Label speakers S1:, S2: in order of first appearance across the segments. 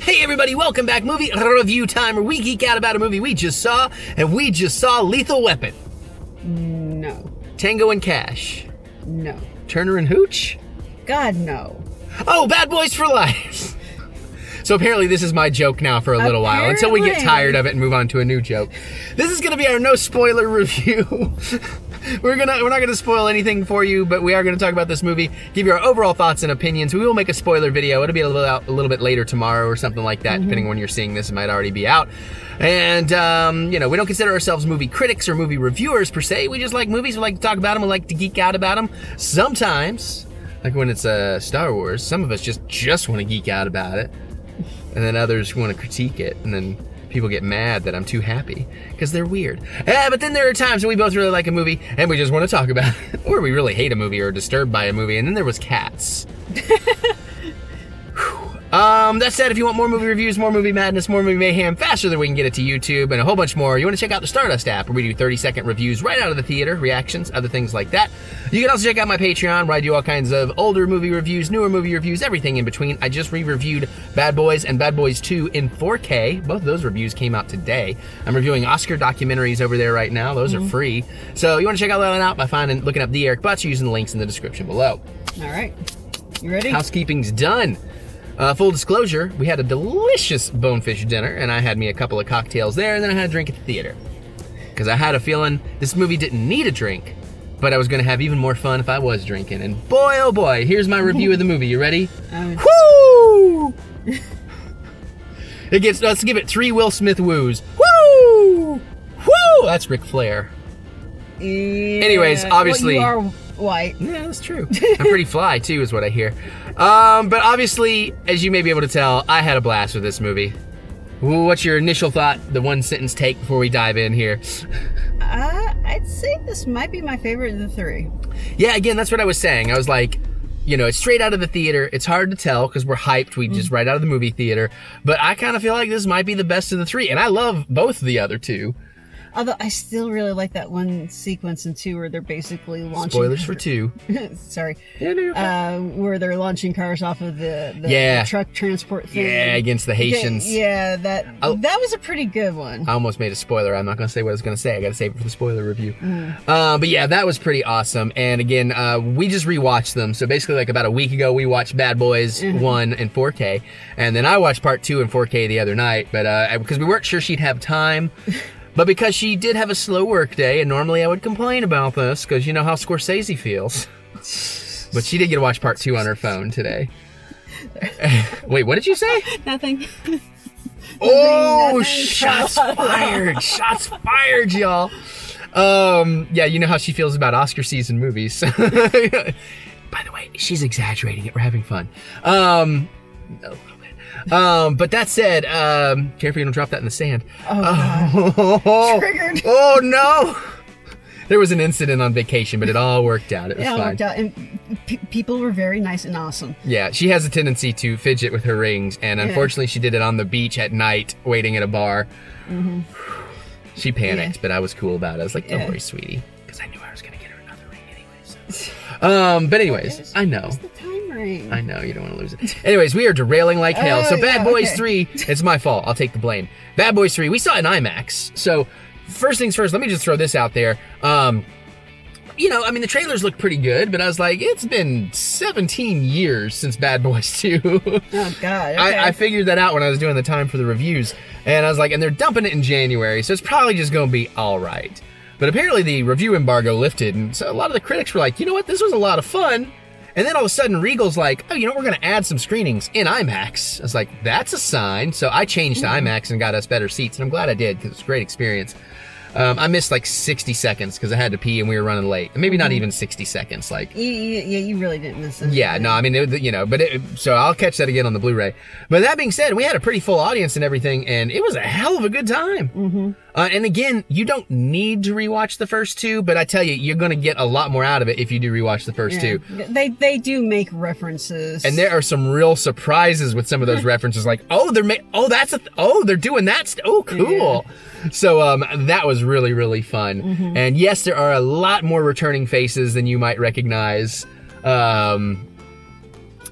S1: Hey everybody, welcome back. Movie review time, where we geek out about a movie we just saw, and we just saw Lethal Weapon.
S2: No.
S1: Tango and Cash.
S2: No.
S1: Turner and Hooch.
S2: God, no.
S1: Oh, Bad Boys for Life. So apparently this is my joke now for a little while, until we get tired of it and move on to a new joke. This is going to be our no spoiler review. We're not going to spoil anything for you, but we are going to talk about this movie, give you our overall thoughts and opinions. We will make a spoiler video. It'll be a little bit later tomorrow or something like that, depending on when you're seeing this. It might already be out. And, we don't consider ourselves movie critics or movie reviewers per se. We just like movies. We like to talk about them. We like to geek out about them. Sometimes, like when it's Star Wars, some of us just want to geek out about it. And then others want to critique it. And then people get mad that I'm too happy because they're weird. But then there are times when we both really like a movie and we just want to talk about it, or we really hate a movie or are disturbed by a movie. And then there was Cats. That said, if you want more movie reviews, more movie madness, more movie mayhem faster than we can get it to YouTube, and a whole bunch more, you want to check out the Stardust app, where we do 30-second reviews right out of the theater, reactions, other things like that. You can also check out my Patreon, where I do all kinds of older movie reviews, newer movie reviews, everything in between. I just re-reviewed Bad Boys and Bad Boys 2 in 4K. Both of those reviews came out today. I'm reviewing Oscar documentaries over there right now. Those are free. So you want to check all that out by looking up TheEricButts, using the links in the description below.
S2: All right. You ready?
S1: Housekeeping's done. Full disclosure, we had a delicious bonefish dinner, and I had me a couple of cocktails there, and then I had a drink at the theater. Because I had a feeling this movie didn't need a drink, but I was going to have even more fun if I was drinking. And boy, oh boy, here's my review of the movie. You ready? Woo! Let's give it 3 Will Smith woos. Woo! Woo! That's Ric Flair.
S2: Yeah.
S1: Anyways, obviously...
S2: Well, you are white.
S1: Yeah, that's true. I'm pretty fly, too, is what I hear. But obviously, as you may be able to tell, I had a blast with this movie. What's your initial thought, the one-sentence take before we dive in here?
S2: I'd say this might be my favorite of the 3.
S1: Yeah, again, that's what I was saying. I was like, it's straight out of the theater. It's hard to tell because we're hyped. We just right out of the movie theater. But I kind of feel like this might be the best of the 3. And I love both of the other 2.
S2: Although I still really like that one sequence in 2 where they're basically launching...
S1: Spoilers for 2.
S2: Sorry.
S1: Yeah, no,
S2: where they're launching cars off of the truck transport thing.
S1: Yeah, against the Haitians.
S2: Yeah, that was a pretty good one.
S1: I almost made a spoiler. I'm not going to say what I was going to say. I got to save it for the spoiler review. But yeah, that was pretty awesome. And again, we just rewatched them. So basically, like about a week ago, we watched Bad Boys 1 in 4K. And then I watched part 2 in 4K the other night. But because we weren't sure she'd have time... But because she did have a slow work day, and normally I would complain about this, because you know how Scorsese feels. But she did get to watch part 2 on her phone today. Wait, what did you say?
S2: Nothing.
S1: Oh, shots fired. Shots fired, y'all. Yeah, you know how she feels about Oscar season movies. By the way, she's exaggerating it. We're having fun. No. But that said, careful you don't drop that in the sand.
S2: Oh, triggered.
S1: Oh no! There was an incident on vacation, but it all worked out. It was fine.
S2: It worked out, and people were very nice and awesome.
S1: Yeah, she has a tendency to fidget with her rings, and unfortunately she did it on the beach at night, waiting at a bar. She panicked, but I was cool about it. I was like, don't worry, sweetie, because I knew I was going to get her another ring anyway. But anyways, I know. I know, you don't want to lose it. Anyways, we are derailing like hell. So Bad Boys 3, it's my fault. I'll take the blame. Bad Boys 3, we saw it in IMAX. So first things first, let me just throw this out there. The trailers look pretty good, but I was like, it's been 17 years since Bad Boys 2.
S2: Oh, God. Okay.
S1: I figured that out when I was doing the time for the reviews. And I was like, and they're dumping it in January, so it's probably just going to be all right. But apparently the review embargo lifted, and so a lot of the critics were like, you know what, this was a lot of fun. And then all of a sudden, Regal's like, oh, we're going to add some screenings in IMAX. I was like, that's a sign. So I changed to IMAX and got us better seats. And I'm glad I did, because it was a great experience. I missed like 60 seconds because I had to pee and we were running late. Maybe not even 60 seconds. Like,
S2: you really didn't miss it.
S1: Yeah, no, I mean, so I'll catch that again on the Blu-ray. But that being said, we had a pretty full audience and everything, and it was a hell of a good time. And again, you don't need to rewatch the first 2, but I tell you, you're going to get a lot more out of it if you do rewatch the first 2.
S2: They do make references,
S1: and there are some real surprises with some of those references. Like, they're doing that. Oh, cool. Yeah. So that was really, really fun. And yes, there are a lot more returning faces than you might recognize.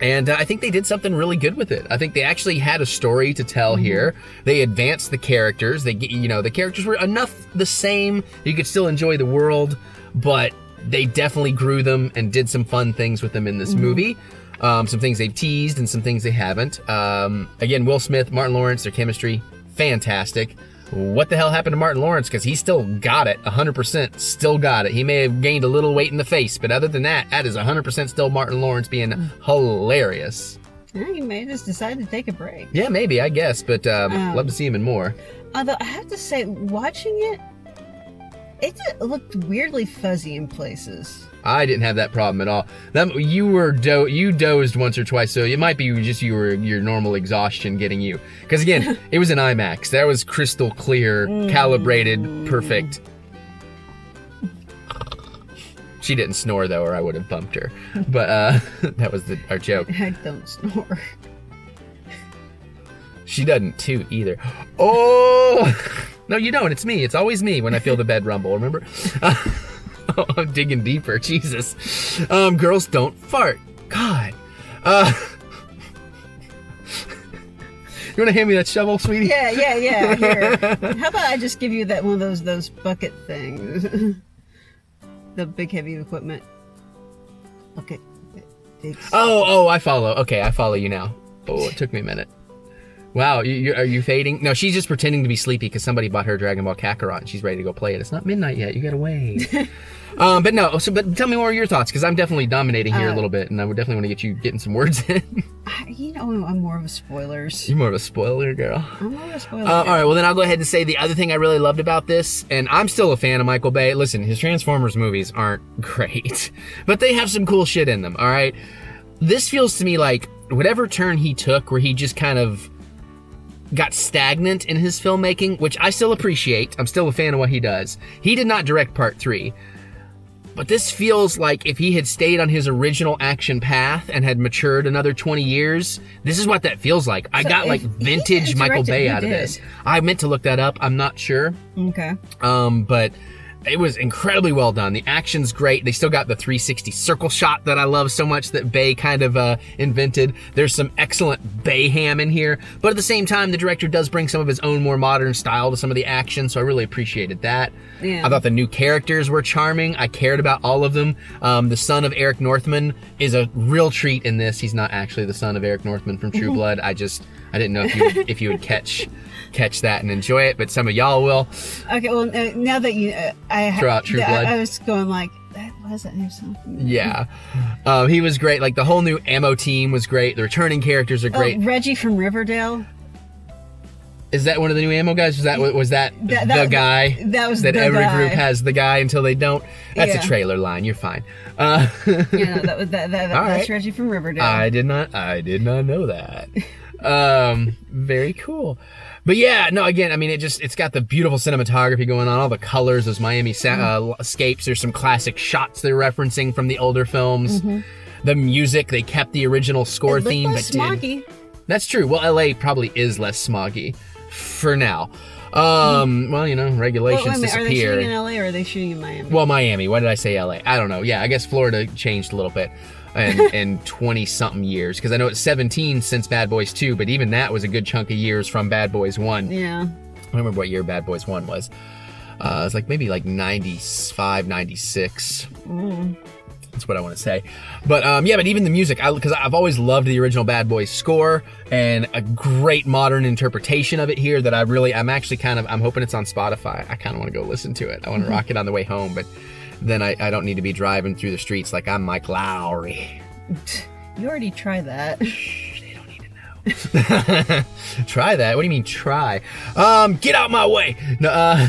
S1: And I think they did something really good with it. I think they actually had a story to tell here. They advanced the characters. The characters were enough the same. You could still enjoy the world, but they definitely grew them and did some fun things with them in this movie. Some things they've teased and some things they haven't. Again, Will Smith, Martin Lawrence, their chemistry, fantastic. What the hell happened to Martin Lawrence? Because he still got it, 100% still got it. He may have gained a little weight in the face, but other than that, that is 100% still Martin Lawrence being hilarious.
S2: Yeah, he may just decide to take a break.
S1: Yeah, maybe, I guess, but love to see him in more.
S2: Although, I have to say, watching it looked weirdly fuzzy in places.
S1: I didn't have that problem at all. You dozed once or twice, so it might be just your normal exhaustion getting you. Because again, it was an IMAX. That was crystal clear, calibrated, perfect. She didn't snore though, or I would have bumped her. But that was our joke.
S2: I don't snore.
S1: She doesn't too either. Oh no, you don't. It's me. It's always me when I feel the bed rumble. Remember? Oh, I'm digging deeper. Jesus. Girls don't fart. God. You want to hand me that shovel, sweetie?
S2: Yeah. Here. How about I just give you that one of those bucket things? The big heavy equipment. Bucket.
S1: Oh, I follow. Okay, I follow you now. Oh, it took me a minute. Wow, are you fading? No, she's just pretending to be sleepy because somebody bought her Dragon Ball Kakarot and she's ready to go play it. It's not midnight yet. You gotta wait. But tell me more of your thoughts, because I'm definitely dominating here a little bit, and I would definitely want to get you getting some words in.
S2: I'm more of a spoilers.
S1: You're more of a spoiler girl.
S2: I'm more of a spoiler girl.
S1: All right, well then I'll go ahead and say the other thing I really loved about this, and I'm still a fan of Michael Bay. Listen, his Transformers movies aren't great, but they have some cool shit in them, all right? This feels to me like whatever turn he took, where he just kind of got stagnant in his filmmaking, which I still appreciate. I'm still a fan of what he does. He did not direct part 3. But this feels like if he had stayed on his original action path and had matured another 20 years, this is what that feels like. I got like vintage Michael Bay out of this. I meant to look that up. I'm not sure.
S2: Okay.
S1: But it was incredibly well done. The action's great. They still got the 360 circle shot that I love so much that Bay kind of invented. There's some excellent Bayham in here. But at the same time, the director does bring some of his own more modern style to some of the action, so I really appreciated that. Yeah. I thought the new characters were charming. I cared about all of them. The son of Eric Northman is a real treat in this. He's not actually the son of Eric Northman from True Blood. I didn't know if you would catch that and enjoy it, but some of y'all will.
S2: Okay, well, now that you,
S1: throw out True Blood.
S2: I was going like, that wasn't him something.
S1: Yeah. He was great. Like the whole new ammo team was great. The returning characters are great.
S2: Reggie from Riverdale.
S1: Is that one of the new ammo guys? Was that the guy?
S2: That was
S1: that
S2: the
S1: every
S2: guy.
S1: Group has the guy until they don't. That's a trailer line. You're fine.
S2: That's Reggie from Riverdale.
S1: I did not know that. Very cool. But yeah, no, again, I mean, it's got the beautiful cinematography going on, all the colors, those Miami escapes. There's some classic shots they're referencing from the older films. The music, they kept the original score theme, but
S2: smoggy.
S1: That's true. Well, LA probably is less smoggy for now. Well, regulations disappear.
S2: Are they shooting in LA or are they shooting in Miami?
S1: Well, Miami. Why did I say LA? I don't know. Yeah, I guess Florida changed a little bit in 20-something years, because I know it's 17 since Bad Boys 2, but even that was a good chunk of years from Bad Boys 1.
S2: Yeah.
S1: I don't remember what year Bad Boys 1 was. It was like maybe like 95, 96. That's what I want to say. But but even the music, because I've always loved the original Bad Boys score, and a great modern interpretation of it here that I'm hoping it's on Spotify. I kind of want to go listen to it. I want to rock it on the way home, but then I don't need to be driving through the streets like I'm Mike Lowery.
S2: You already tried that.
S1: They don't need to know. Try that? What do you mean try? Get out my way. No,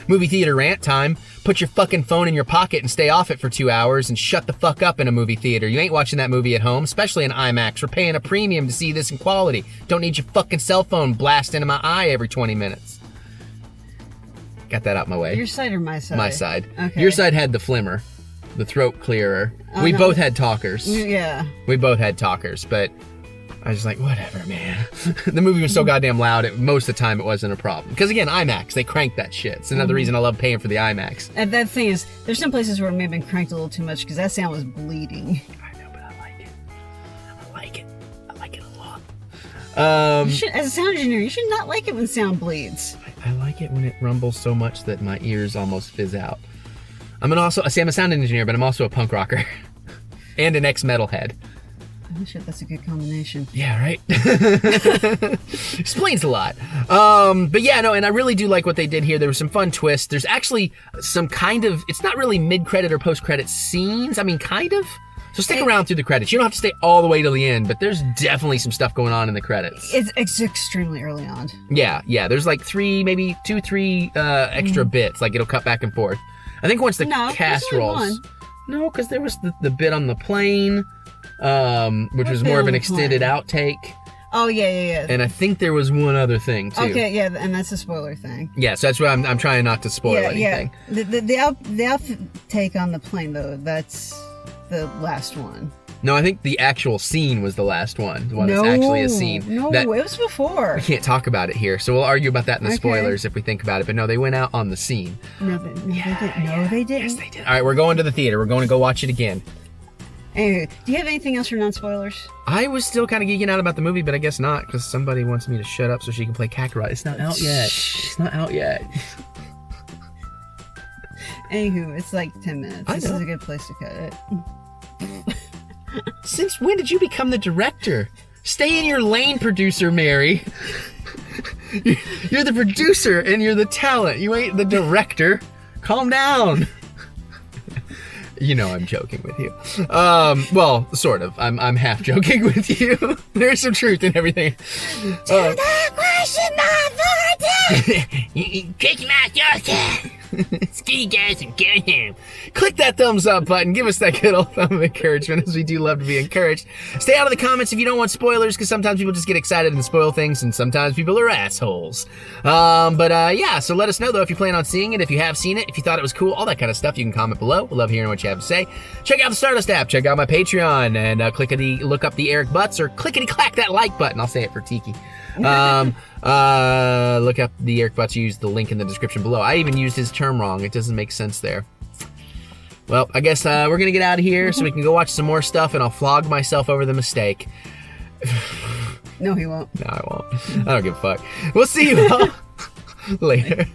S1: movie theater rant time. Put your fucking phone in your pocket and stay off it for 2 hours and shut the fuck up in a movie theater. You ain't watching that movie at home, especially in IMAX. We're paying a premium to see this in quality. Don't need your fucking cell phone blasting into my eye every 20 minutes. Got that out my way.
S2: Your side or my side?
S1: My side.
S2: Okay.
S1: Your side had the flimmer, the throat clearer. We both had talkers.
S2: Yeah.
S1: We both had talkers, but I was like, whatever, man. The movie was so goddamn loud, most of the time it wasn't a problem. Because again, IMAX, they cranked that shit. It's another reason I love paying for the IMAX.
S2: And that thing is, there's some places where it may have been cranked a little too much because that sound was bleeding.
S1: I know, but I like it.
S2: As a sound engineer, you should not like it when sound bleeds.
S1: I like it when it rumbles so much that my ears almost fizz out. I'm a sound engineer, but I'm also a punk rocker. And an ex-metalhead.
S2: Oh shit, that's a good combination.
S1: Yeah, right? Explains a lot. But yeah, no, and I really do like what they did here. There was some fun twists. There's actually some kind of, it's not really mid-credit or post-credit scenes. I mean, kind of. So stick around through the credits. You don't have to stay all the way till the end, but there's definitely some stuff going on in the credits.
S2: It's extremely early on.
S1: Yeah. There's like 3 extra bits. Like it'll cut back and forth. I think once the cast rolls. No, because there was the bit on the plane, which was more of an extended outtake.
S2: Oh, yeah.
S1: And I think there was one other thing, too.
S2: Okay, yeah, and that's a spoiler thing.
S1: Yeah, so that's why I'm trying not to spoil anything.
S2: Yeah. The outtake on the plane, though, that's the last one.
S1: No, I think the actual scene was the last one. The one that's actually a scene.
S2: No, it was before.
S1: We can't talk about it here, so we'll argue about that in the spoilers if we think about it. But no, they went out on the scene.
S2: No, they didn't. No, they didn't.
S1: Yes, they did. All right, we're going to the theater. We're going to go watch it again.
S2: Anyway, do you have anything else for non-spoilers?
S1: I was still kind of geeking out about the movie, but I guess not, because somebody wants me to shut up so she can play Kakarot. It's not out yet. It's not out yet.
S2: Anywho, it's like 10 minutes. This is a good place to cut it.
S1: Since when did you become the director? Stay in your lane, producer Mary. You're the producer and you're the talent. You ain't the director. Calm down. You know I'm joking with you. Well, sort of. I'm half joking with you. There's some truth in everything. To the question of order. Kick him out, Joker. Ski guys and get him. Click that thumbs up button. Give us that good old thumb of encouragement, as we do love to be encouraged. Stay out of the comments if you don't want spoilers, because sometimes people just get excited and spoil things, and sometimes people are assholes. Yeah, so let us know, though, if you plan on seeing it, if you have seen it, if you thought it was cool, all that kind of stuff. You can comment below. We love hearing what you have to say. Check out the Stardust app. Check out my Patreon, and look up the Eric Butts, or clickety-clack that like button. I'll say it for Tiki. Look up the Eric Butts. Use the link in the description below. I even used his term wrong. It doesn't make sense there. Well, I guess we're gonna get out of here so we can go watch some more stuff, and I'll flog myself over the mistake.
S2: No, he won't.
S1: No, I won't. I don't give a fuck. We'll see you all later.